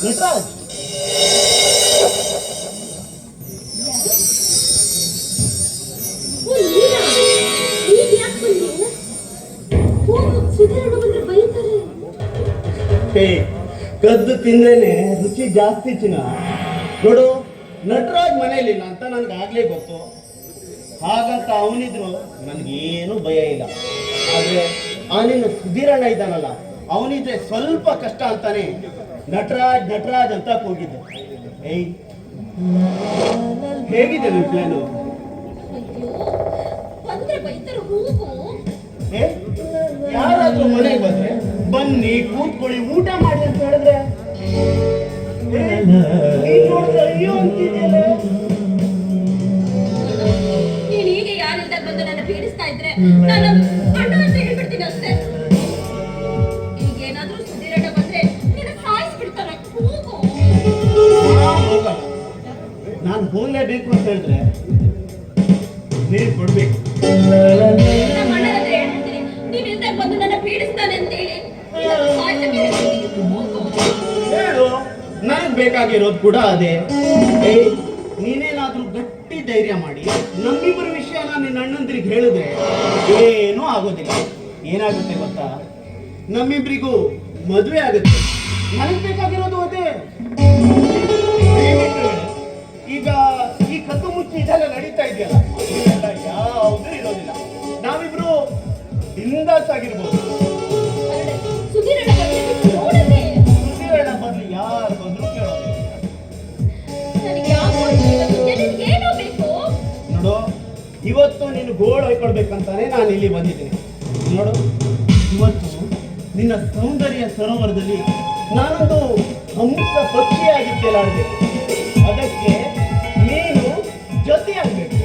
ನಟರಾಜ್ ಕದ್ದು ತಿಂದ್ರೇನೆ ರುಚಿ ಜಾಸ್ತಿ ಚಿನ್ನ. ನೋಡು, ನಟರಾಜ್ ಮನೇಲಿಲ್ಲ ಅಂತ ನನ್ಗೆ ಆಗ್ಲೇ ಗೊತ್ತು. ಹಾಗಂತ ಅವನಿದ್ರು ನನ್ಗೇನು ಭಯ ಇಲ್ಲ. ಆದ್ರೆ ಅವನಿನ್ನು ಸುಧೀರಣ್ಣ ಇದ್ದಾನಲ್ಲ, ಅವನಿದ್ರೆ ಸ್ವಲ್ಪ ಕಷ್ಟ ಅಂತಾನೆ ನಟರಾಜ್ ನಟರಾಜ್ ಅಂತ ಕೂಗಿದ್ದೆ. ಏಯ್, ಹೇಗಿದೆ ನಿನ್ ಪ್ಲಾನು? ಯಾರಾದ್ರೂ ಮನೆಗೆ ಬಂದ್ರೆ ಬನ್ನಿ ಕೂತ್ಕೊಳ್ಳಿ ಊಟ ಮಾಡಿ ಅಂತ ಹೇಳಿದ್ರೆ ಅಯ್ಯೋ ಅಂತಿದೆಯಲ್ಲ. ನೀನ್ ಹೀಗೆ ಯಾರಿಲ್ದಾಗ ಬಂದು ನನ್ನ ಪೀಡಿಸ್ತಾ ಇದ್ರೆ ನಾನು ಅಣ್ಣ ಅಂತ ಹೇಳ್ಬಿಡ್ತೀನಿ ಅಷ್ಟೇ. ಈಗೇನಾದ್ರೂ ಸುಧೀರಣ್ಣ ಬಂದ್ರೆ ನಿನ್ನ ಸಾಯಿಸ್ಬಿಡ್ತಾರೆ. ನಾನು ಹೋಗ್ಲೇಬೇಕು ಅಂತ ಹೇಳಿದ್ರೆ ನೀರು ಕೊಡ್ಬೇಕು. ನೀವ್ ಇಲ್ದಾಗ ಬಂದು ನನ್ನ ಪೀಡಿಸ್ತಾನೆ ಅಂತ ಹೇಳಿ ಹೇಳು, ನನಗ್ ಬೇಕಾಗಿರೋದು ಕೂಡ ಅದೇ. ನೀನೇನಾದ್ರೂ ಗಟ್ಟಿ ಧೈರ್ಯ ಮಾಡಿ ನಮ್ಮಿಬ್ಬರ ವಿಷಯನ ನಿನ್ನ ಅಣ್ಣಂದ್ರಿಗೆ ಹೇಳಿದ್ರೆ ಏನೂ ಆಗೋದಿಲ್ಲ. ಏನಾಗುತ್ತೆ ಗೊತ್ತಾ, ನಮ್ಮಿಬ್ರಿಗೂ ಮದುವೆ ಆಗುತ್ತೆ. ನನಗ್ ಬೇಕಾಗಿರೋದು ಅದೇ. ಈಗ ಈ ಕದ್ದು ಮುಚ್ಚಿ ಇದೆಲ್ಲ ನಡೀತಾ ಇದೆಯಲ್ಲ, ಇದೆಲ್ಲ ಯಾವುದೂ ಇರೋದಿಲ್ಲ. ನಾವಿಬ್ರು ಬಿಂದಾಸ್ ಆಗಿರ್ಬೋದು. ಸುಧೀರಣ್ಣ ಬರ್ಲಿ, ಯಾರು ಬಂದ್ರು ಕೇಳೋದಿಲ್ಲ. ನೋಡು, ಇವತ್ತು ನೀನು ಗೋಳ್ ಹೊಯ್ಕೊಳ್ಬೇಕಂತಾನೆ ನಾನು ಇಲ್ಲಿ ಬಂದಿದ್ದೀನಿ. ನೋಡು, ಇವತ್ತು ನಿನ್ನ ಸೌಂದರ್ಯ ಸರೋವರದಲ್ಲಿ ನಾನೊಂದು ಹಂಸ ಪಕ್ಷಿಯಾಗಿ ತೇಲಾಡಬೇಕು. ಅದಕ್ಕೆ ನೀನು ಜೊತೆಯಾಗಬೇಕು.